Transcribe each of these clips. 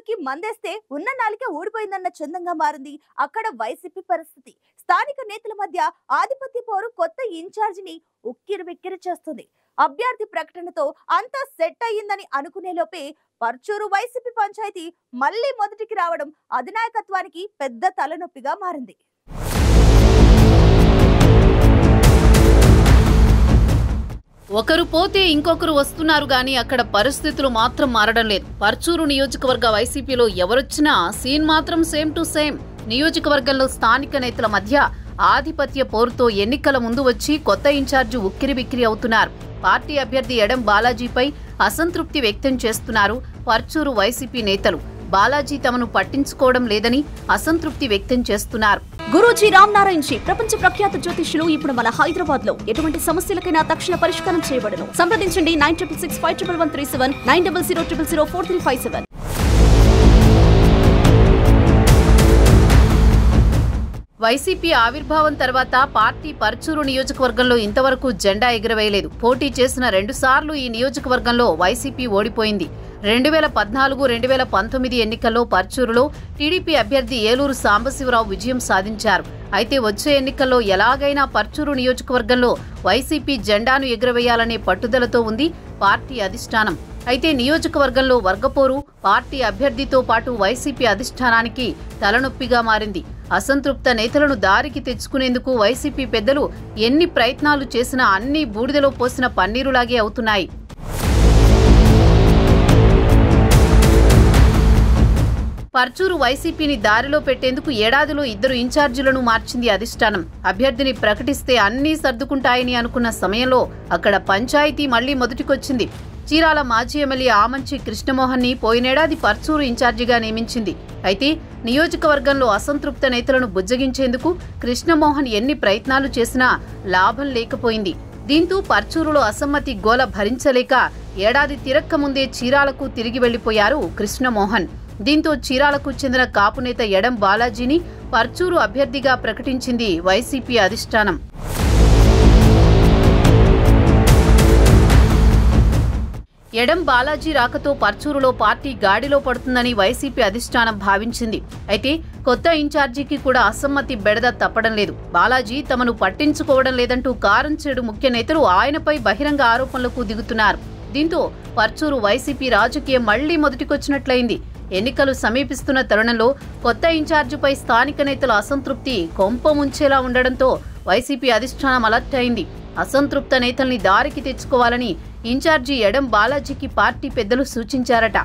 నాలుగుకి మందేస్తే ఉన్న నాలుకే ఊడిపోయిందన్న చందంగా మారింది అక్కడ వైసీపీ పరిస్థితి. స్థానిక నేతల మధ్య ఆధిపత్య పోరు కొత్త ఇన్ఛార్జిని ఉక్కిరిబిక్కిరి చేస్తుంది. అభ్యర్థి ప్రకటనతో అంతా సెట్ అయ్యిందని అనుకునే లోపే పర్చూరు వైసీపీ పంచాయతీ మళ్లీ మొదటికి రావడం అధినాయకత్వానికి పెద్ద తలనొప్పిగా మారింది. ఒకరు పోతే ఇంకొకరు వస్తున్నారు గాని అక్కడ పరిస్థితులు మాత్రం మారడం లేదు. పర్చూరు నియోజకవర్గ వైసీపీలో ఎవరొచ్చినా సీన్ మాత్రం సేమ్ టు సేమ్. నియోజకవర్గంలో స్థానిక నేతల మధ్య ఆధిపత్య పోరుతో ఎన్నికల ముందు వచ్చి కొత్త ఇన్ఛార్జి ఉక్కిరిబిక్కిరి అవుతున్నారు. పార్టీ అభ్యర్థి ఎడం బాలాజీపై అసంతృప్తి వ్యక్తం చేస్తున్నారు పర్చూరు వైసీపీ నేతలు. బాలాజీ తమను పట్టించుకోవడం లేదని అసంతృప్తి వ్యక్తం చేస్తున్నారు. గురూజీ రామ్ నారాయణ్ జీ ప్రపంచ ప్రఖ్యాత జ్యోతిష్యులు ఇప్పుడు మన హైదరాబాద్ లో ఎటువంటి సమస్యలకైనా తక్షణ పరిష్కారం చేయబడును. సంప్రదించండి 96651137 9000004357. వైసీపీ ఆవిర్భావం తర్వాత పార్టీ పర్చూరు నియోజకవర్గంలో ఇంతవరకు జెండా ఎగురవేయలేదు. పోటీ చేసిన 2 సార్లు ఈ నియోజకవర్గంలో వైసీపీ ఓడిపోయింది. 2014, 2019 ఎన్నికల్లో పర్చూరులో టీడీపీ అభ్యర్థి ఏలూరు సాంబశివరావు విజయం సాధించారు. అయితే వచ్చే ఎన్నికల్లో ఎలాగైనా పర్చూరు నియోజకవర్గంలో వైసీపీ జెండాను ఎగురవేయాలనే పట్టుదలతో ఉంది పార్టీ అధిష్టానం. అయితే నియోజకవర్గంలో వర్గపోరు పార్టీ అభ్యర్థితో పాటు వైసీపీ అధిష్టానానికి తలనొప్పిగా మారింది. అసంతృప్త నేతలను దారికి తెచ్చుకునేందుకు వైసీపీ పెద్దలు ఎన్ని ప్రయత్నాలు చేసినా అన్ని బూడిదలో పోసిన పన్నీరులాగే అవుతున్నాయి. పర్చూరు వైసీపీని దారిలో పెట్టేందుకు ఏడాదిలో 2 ఇన్ఛార్జీలను మార్చింది అధిష్టానం. అభ్యర్థిని ప్రకటిస్తే అన్నీ సర్దుకుంటాయని అనుకున్న సమయంలో అక్కడ పంచాయతీ మళ్లీ మొదటికొచ్చింది. చీరాల మాజీ ఎమ్మెల్యే ఆమంచి కృష్ణమోహన్ ని పోయినేడాది పర్చూరు ఇన్ఛార్జిగా నియమించింది. అయితే నియోజకవర్గంలో అసంతృప్త నేతలను బుజ్జగించేందుకు కృష్ణమోహన్ ఎన్ని ప్రయత్నాలు చేసినా లాభం లేకపోయింది. దీంతో పర్చూరులో అసమ్మతి గోల భరించలేక ఏడాది తిరక్క ముందే చీరాలకు తిరిగి వెళ్లిపోయారు కృష్ణమోహన్. దీంతో చీరాలకు చెందిన కాపు నేత ఎడం బాలాజీని పర్చూరు అభ్యర్థిగా ప్రకటించింది వైసీపీ అధిష్టానం. ఎడం బాలాజీ రాకతో పర్చూరులో పార్టీ గాడిలో పడుతుందని వైసీపీ అధిష్టానం భావించింది. అయితే కొత్త ఇన్ఛార్జికి కూడా అసమ్మతి బెడద తప్పడం లేదు. బాలాజీ తమను పట్టించుకోవడం లేదంటూ కారంచేడు ముఖ్య నేతలు ఆయనపై బహిరంగ ఆరోపణలకు దిగుతున్నారు. దీంతో పర్చూరు వైసీపీ రాజకీయం మళ్లీ మొదటికొచ్చినట్లయింది. ఎన్నికలు సమీపిస్తున్న తరుణంలో కొత్త ఇన్ఛార్జిపై స్థానిక నేతల అసంతృప్తి కొంప ముంచేలా ఉండడంతో వైసీపీ అధిష్టానం అలర్ట్ అయింది. అసంతృప్త నేతల్ని దారికి తెచ్చుకోవాలని ఇన్ఛార్జి ఎడం బాలాజీకి పార్టీ పెద్దలు సూచించారట.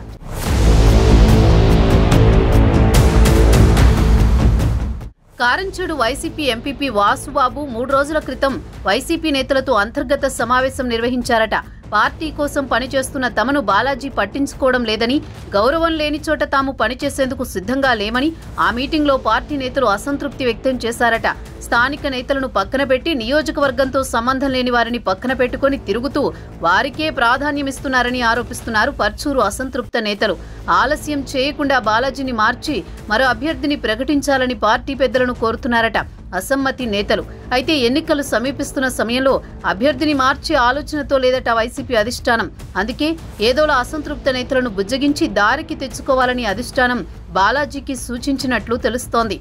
కారంచేడు వైసీపీ ఎంపీపీ వాసుబాబు 3 రోజుల క్రితం వైసీపీ నేతలతో అంతర్గత సమావేశం నిర్వహించారట. పార్టీ కోసం పనిచేస్తున్న తమను బాలాజీ పట్టించుకోవడం లేదని, గౌరవం లేని చోట తాము పనిచేసేందుకు సిద్ధంగా లేమని ఆ మీటింగ్లో పార్టీ నేతలు అసంతృప్తి వ్యక్తం చేశారట. స్థానిక నేతలను పక్కన పెట్టి నియోజకవర్గంతో సంబంధం లేని వారిని పక్కన పెట్టుకుని తిరుగుతూ వారికే ప్రాధాన్యమిస్తున్నారని ఆరోపిస్తున్నారు పర్చూరు అసంతృప్త నేతలు. ఆలస్యం చేయకుండా బాలాజీని మార్చి మరో అభ్యర్థిని ప్రకటించాలని పార్టీ పెద్దలను కోరుతున్నారట అసమ్మతి నేతలు. అయితే ఎన్నికలు సమీపిస్తున్న సమయంలో అభ్యర్థిని మార్చే ఆలోచనతో లేదట వైసీపీ అధిష్టానం. అందుకే ఏదోలా అసంతృప్త నేతలను బుజ్జగించి దారికి తెచ్చుకోవాలని అధిష్టానం బాలాజీకి సూచించినట్లు తెలుస్తోంది.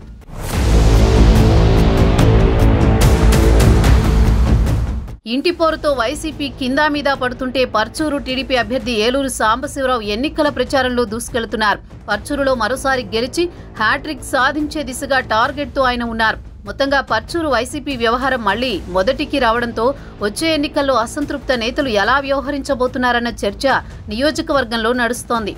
ఇంటి పోరుతో వైసీపీ కిందా మీద పడుతుంటే పర్చూరు టీడీపీ అభ్యర్థి ఏలూరు సాంబశివరావు ఎన్నికల ప్రచారంలో దూసుకెళ్తున్నారు. పర్చూరులో మరోసారి గెలిచి హ్యాట్రిక్ సాధించే దిశగా టార్గెట్తో ఆయన ఉన్నారు. మొత్తంగా పర్చూరు వైసీపీ వ్యవహారం మళ్లీ మొదటికి రావడంతో వచ్చే ఎన్నికల్లో అసంతృప్త నేతలు ఎలా వ్యవహరించబోతున్నారన్న చర్చ నియోజకవర్గంలో నడుస్తోంది.